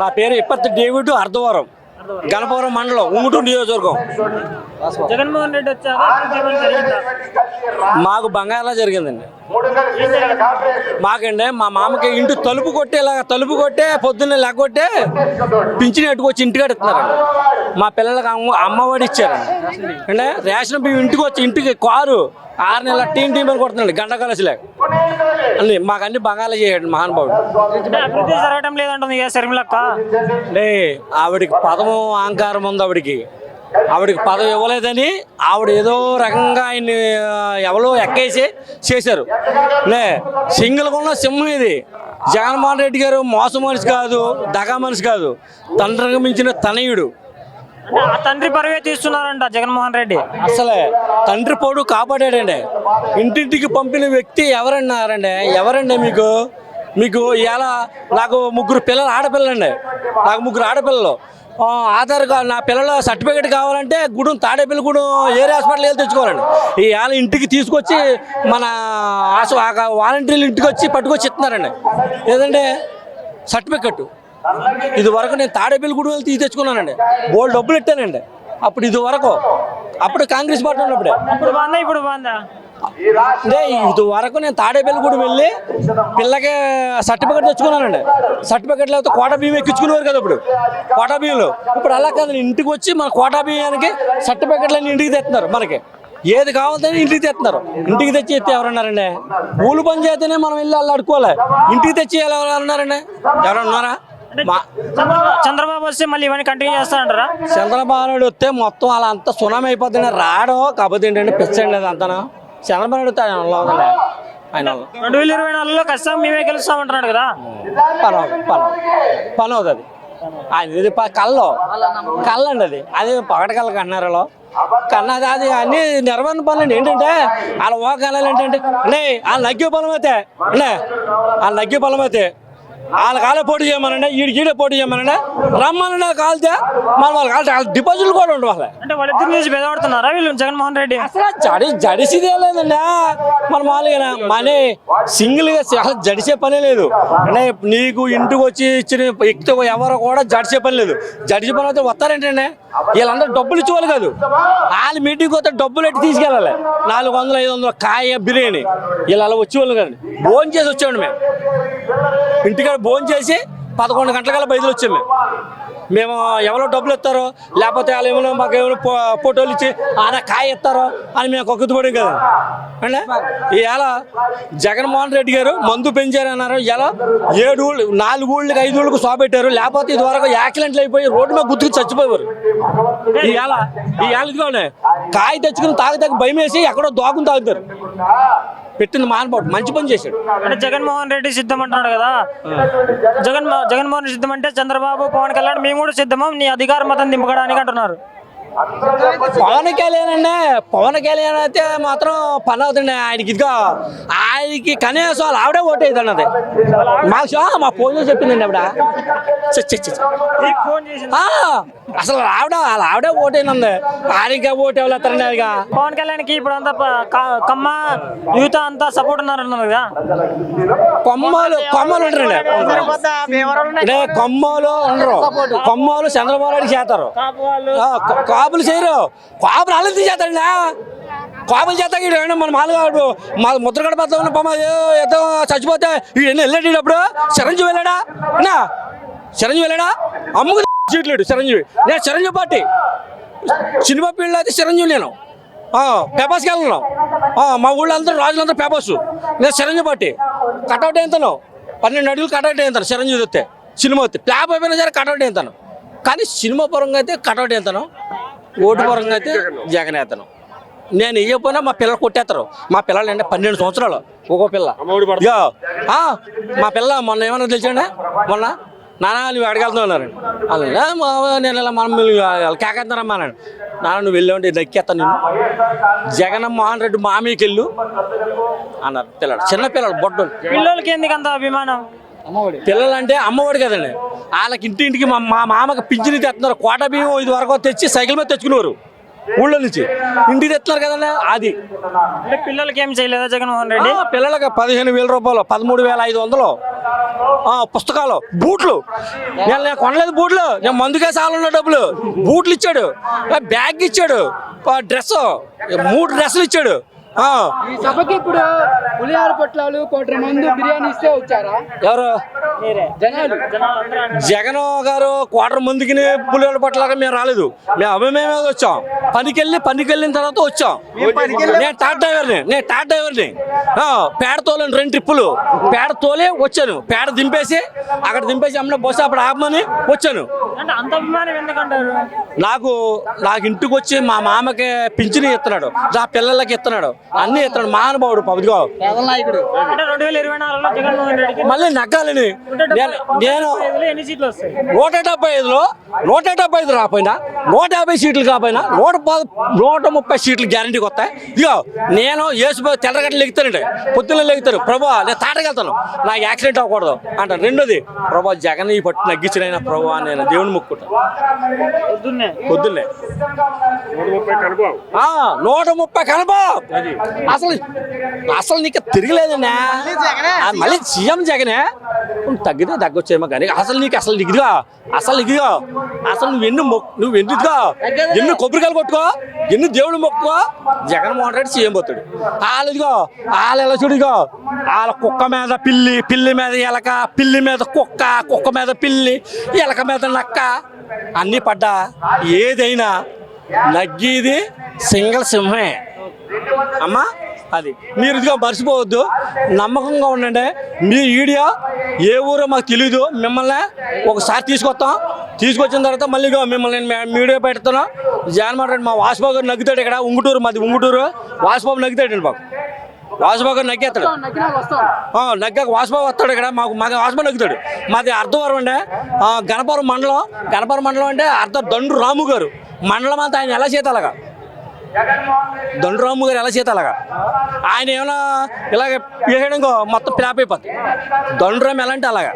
నా పేరు ఇప్పటి డేవిడ్ అర్ధవరం, గణపవరం మండలం, ఉంగుటూరు నియోజకవర్గం. జగన్మోహన్ రెడ్డి వచ్చాక మాకు బంగాళా జరిగిందండి. మాకండి మా మామకి ఇంటి తలుపు కొట్టే పొద్దున్నే లేకొట్టే పింఛన్ ఎట్టుకొచ్చి ఇంటికి కడుతున్నారండి. మా పిల్లలకి అమ్మఒడి ఇచ్చారండి. అంటే రేషన్ బియ్యం ఇంటికి కారు 6 నెలల టీం అని కొడుతున్నాడు గంట కలిసిలే అన్ని. మాకు అన్ని బంగాళా చేయడు మహానుభావుడు. అభివృద్ధి జరగడం లేదంటుంది శర్మిలక్క. అంటే ఆవిడికి పదము అహంకారం ఉంది. ఆవిడికి పదవి ఇవ్వలేదని ఆవిడ ఏదో రకంగా ఆయన్ని ఎవరో ఎక్కేసి చేశారు. సింగిల్గా ఉన్న సింహం ఇది. జగన్మోహన్ రెడ్డి గారు మోసం మనిషి కాదు, దగా మనిషి కాదు, తండ్రికి మించిన తనయుడు. ఆ తండ్రి పరువే తీస్తున్నారంట జగన్మోహన్ రెడ్డి. అసలే తండ్రి పోడు కాపాడాడండి. ఇంటింటికి పంపిన వ్యక్తి ఎవరండి మీకు ఇలా నాకు 3 పిల్లలు ఆడపిల్లండి. నాకు 3 ఆడపిల్లలు. ఆధార్ కార్డు నా పిల్లల సర్టిఫికేట్ కావాలంటే తాడేపల్లిగూడెం ఏరియా హాస్పిటల్ వెళ్ళి తెచ్చుకోవాలండి. ఇవాళ ఇంటికి తీసుకొచ్చి మన వాలంటీర్లు ఇంటికి వచ్చి పట్టుకొచ్చి ఇస్తున్నారండి. ఏదంటే సర్టిఫికెట్. ఇది వరకు నేను తాడేపల్లిగూడెం వెళ్ళి తెచ్చుకున్నానండి. బోల్డ్ డబ్బులు ఇట్టానండి. అప్పుడు కాంగ్రెస్ పార్టీ ఉన్నప్పుడే. ఇప్పుడు బాగుందా? అంటే ఇది వరకు నేను తాడేపల్లిగూడెం వెళ్ళి పిల్లకి సర్టిఫికెట్ తెచ్చుకున్నానండి. సర్టిఫికెట్ లేకపోతే కోటా బియ్యం ఎక్కించుకునేవారు కదా ఇప్పుడు కోటా బియ్యంలో. ఇప్పుడు అలా కాదు, ఇంటికి వచ్చి మన కోటా బియ్యానికి సర్టిఫికెట్లన్నీ ఇంటికి తెస్తున్నారు. మనకి ఏది కావాలని ఇంటికి తెస్తున్నారు. ఇంటికి తెచ్చి ఎత్తే ఎవరన్నారండి? ఊళ్ళు పని చేస్తేనే మనం వెళ్ళి వాళ్ళు అడుకోవాలి. ఇంటికి తెచ్చి ఎవరన్నారండి? ఎవరన్నా ఉన్నారా? చంద్రబాబు వస్తే మళ్ళీ ఇవన్నీ కంటిన్యూ చేస్తారంటారా? చంద్రబాబు నాయుడు వస్తే మొత్తం అలా అంతా సునామీ అయిపోతుంది. రావడం కాకపోతే ఏంటంటే పిచ్చండి అది అంతా. చంద్రబాబు నాయుడు ఆయన 2024లో ఖచ్చితంగా మేమే గెలుస్తామంటున్నాడు కదా. పని అవుతుంది ఆయన. ఇది కళ్ళండి అది పగటకళ్ళకి అన్నారు కన్నది. అది అన్ని నెరవేరిన పనులండి. ఏంటంటే వాళ్ళ ఓకాలు ఏంటంటే వాళ్ళు నగ్గే పొలం అయితే వాళ్ళ కాలే పోటీ చేయమనండి, ఈడే పోటీ చేయమనండి, రమ్మనండి. కాలితే వాళ్ళ డిపాజిట్లు కూడా ఉండవు. అంటే వాళ్ళిద్దరు నుంచి బెదపడుతున్నారా వీళ్ళు జగన్మోహన్ రెడ్డి? అసలు జడిసిదే లేదండి. మన మామూలుగా మనీ సింగిల్గా అసలు జడిసే పనే లేదు. అంటే నీకు ఇంటికి వచ్చి ఇచ్చిన వ్యక్తి ఎవరు కూడా జడిసే పని లేదు. జడిసే పని అయితే వస్తారేంటండి? వీళ్ళందరూ డబ్బులు ఇచ్చేవాళ్ళు కాదు. వాళ్ళు మీటింగ్కి వస్తే డబ్బులు ఎట్టి తీసుకెళ్ళాలి. 400, 500 కాయ బిర్యానీ వీళ్ళు అలా వచ్చేవాళ్ళు కదండి. భోజనం చేసి వచ్చేవాడు. మేము ఇంటికాడ భోజనం చేసి 11 గంటలకల్లా బయలుదేరి వచ్చాము. మేము ఎవరో డబ్బులు ఇస్తారో లేకపోతే వాళ్ళు ఏమైనా మాకు ఏమైనా ఫోటోలు ఇచ్చి ఆయన కాయ ఇస్తారో అని మేము కొక్కుతుపడాం కదా అంటే. ఇవాళ జగన్మోహన్ రెడ్డి గారు మందు పెంచారన్నారు. ఇలా 7 ఊళ్ళు 4 ఊళ్ళకి 5 ఊళ్ళకు పెట్టారు. లేకపోతే ఇది వరకు యాక్సిడెంట్లు అయిపోయి రోడ్డు మీద గుర్తుకు చచ్చిపోయేవారు. ఇవాళ ఇదిగోండి కాయ తెచ్చుకుని తాగితే భయం వేసి ఎక్కడో దోకుని తాగుతారు. పెట్టింది మానబాటు మంచి పని చేశాడు. అంటే జగన్మోహన్ రెడ్డి సిద్ధం అంటున్నాడు కదా. జగన్మోహన్ రెడ్డి సిద్ధం అంటే చంద్రబాబు, పవన్ కళ్యాణ్ మేము కూడా సిద్ధమా నీ అధికార మతం దింపడానికి అంటున్నారు. పవన్ కళ్యాణ్ అయితే మాత్రం పని అవుతుండే ఆయనకి. ఆయనకి కనీసం వాళ్ళు ఆవిడే ఓటేది అన్నది మా ఫోన్ చేసి చెప్పిందండి ఆవిడ. అసలు ఆవిడే ఓటేనంది. ఆయనకి ఓటు ఎవరు ఆయనగా? పవన్ కళ్యాణ్కి ఇప్పుడు అంతా కమ్మ యూత్ అంతా సపోర్ట్ ఉన్నారన్నారు కదా. కొమ్మలు ఉంటారండి. అంటే కొమ్మలు ఉండరు. కొమ్మలు చంద్రబాబు నాయుడు చేస్తారు. కాపులు చేయరు. కాపులు అలా చేస్తారండి. కాపులు చేస్తాడు మన మామూలుగా మా ముద్రగడ పద్ధతి ఏదో చచ్చిపోతే వెళ్ళాడు. చిరంజీవి వెళ్ళాడా అమ్ముకు సీట్లేడు చిరంజీవి. నేను చిరంజీవి పార్టీ సినిమా ఫీల్డ్ అయితే చిరంజీవి. నేను పేపర్స్కి వెళ్ళను. మా ఊళ్ళో అందరూ రాజులందరూ పేపర్స్. నేను చిరంజీవి పార్టీ కట్అవుట్ అయింతాను. 12 అడుగులు కట్అవుట్ అయింతాను. చిరంజీవి వస్తే సినిమా వస్తే ఫ్లాప్ అయిపోయినా సరే కట్అవుట్ అయింతాను. కానీ సినిమా పరంగా అయితే కట్అవుట్ అవుతాను. ఓటు పరంగా అయితే జగన్ వేస్తాను. నేను ఇవ్వకపోయినా మా పిల్లలు కొట్టేస్తారు. మా పిల్లలు అంటే 12 సంవత్సరాలు ఒక్కో పిల్ల. మా పిల్ల మొన్న ఏమన్నా తెలిసండి, మొన్న నాన్న నువ్వు అడగలుగుతున్నారండి. నేను ఇలా మనం కేకేస్తానమ్మా అన్నాడు. నాన్న నువ్వు వెళ్ళావంటే నక్కేస్తాను నేను. జగన్మోహన్ రెడ్డి మామీకి వెళ్ళు అన్నారు పిల్లలు. చిన్న పిల్లలు బొడ్డు పిల్లలకి ఎందుకు అంత అభిమానం? పిల్లలు అంటే అమ్మఒడి కదండి. వాళ్ళకి ఇంటింటికి మా మామకి పింఛని తెస్తున్నారు. కోట బియ్యం ఇది వరకు తెచ్చి సైకిల్ మీద తెచ్చుకునేవారు. ఊళ్ళో నుంచి ఇంటికి తెస్తున్నారు కదండి అది. అంటే పిల్లలకి ఏం చేయలేదా జగన్మోహన్ రెడ్డి? పిల్లలకి 15,000 రూపాయలు, 13,500 పుస్తకాలు, బూట్లు. నేను కొనలేదు బూట్లు, నేను మందుకే సాలన్న డబ్బులు. బూట్లు ఇచ్చాడు, బ్యాగ్ ఇచ్చాడు, డ్రెస్ 3 డ్రెస్సులు ఇచ్చాడు. ఈ సభకి ఇప్పుడు పులిహార పొట్లాలు, కోట్ర మందు, బిర్యానీ ఇస్తే వచ్చారా ఎవరు? జనాలు? జగన్ గారు క్వార్టర్ మందికి పులిహోర పట్టలాగా మేము రాలేదు. మేమే వచ్చాం. పనికి వెళ్ళిన తర్వాత వచ్చాం. నేను టాట్ డ్రైవర్ని పేడ తోలని 2 ట్రిప్పులు పేడ తోలే వచ్చాను. పేడ దింపేసి అక్కడ అమ్మ బస్సు అప్పుడు ఆపమని వచ్చాను. అంటే అంత అభిమానం ఎందుకంటారు? నాకు ఇంటికి వచ్చి మా మామకి పింఛని ఇస్తున్నాడు, నా పిల్లలకి ఇస్తున్నాడు, అన్ని ఇస్తున్నాడు. మహానుభావుడు పబ్లిక్ అంటే 2024లో జగన్మోహన్ రెడ్డికి మళ్ళీ నగ్గాలని నేను ఎన్ని సీట్లు వస్తాయి? 175లో 175 రాపోయినా 150 సీట్లు కాపోయినా 130 సీట్లు గ్యారంటీకి వస్తాయి. ఇదిగో నేను యేసు తెల్లగడ్డ లెగుతానండి, పొద్దున్న లెగుతాను, ప్రభా నేను తాటకెళ్తాను, నాకు యాక్సిడెంట్ అవ్వకూడదు అంటాను. రెండోది, ప్రభా జగన్ ఈ పట్టు నగ్గించిన ప్రభా నేను దేవుని మొక్కుంటాను. పొద్దున్నే 130 కలప. అసలు నీకు తిరగలేదన్నా, మళ్ళీ సీఎం జగనే. తగ్గితే తగ్గొచ్చేమో కానీ అసలు నీకు ఇదిగా నువ్వు ఎన్ని కొబ్బరికాయలు కొట్టుకో, ఎన్ని దేవుడు మొక్కుకో, జగన్మోహన్ రెడ్డి సీఎం పోతాడు. వాళ్ళు ఎలా చూడిగో, వాళ్ళ కుక్క మీద పిల్లి, పిల్లి మీద ఎలక, పిల్లి మీద కుక్క, కుక్క మీద పిల్లి, ఎలక మీద నక్క అన్నీ పడ్డా ఏదైనా నగ్గేది సింగల్ సింహమే అమ్మా. అది మీరు ఇదిగా మర్చిపోవద్దు, నమ్మకంగా ఉండండి. మీ వీడియో ఏ ఊరో మాకు తెలీదు, మిమ్మల్ని ఒకసారి తీసుకొచ్చిన తర్వాత మళ్ళీ మిమ్మల్ని నేను వీడియో పెడతాను. జగన్మోహన్ రెడ్డి మా వాసుబాబు గారు నగ్గుతాడు. ఇక్కడ ఉంగుటూరు, మాది ఉంగుటూరు. వాసుబాబు నగ్గుతాడు, మాకు వాసుబాబు గారు నగ్గేస్తాడు. నగ్గాక వాసుబాబు వస్తాడు. ఇక్కడ మాకు వాసుబాబు నగ్గుతాడు. మాది అర్ధవరం అండి, గణపవరం మండలం అంటే దండు రాము గారు మండలం అంతా ఆయన ఎలా చేతాలగా, దండరాము గారు ఎలా చేతాలగా, ఆయన ఏమైనా ఇలాగ వేయడం మొత్తం ప్లాప్ అయిపోతుంది. దండరాము ఎలా అంటే అలాగా.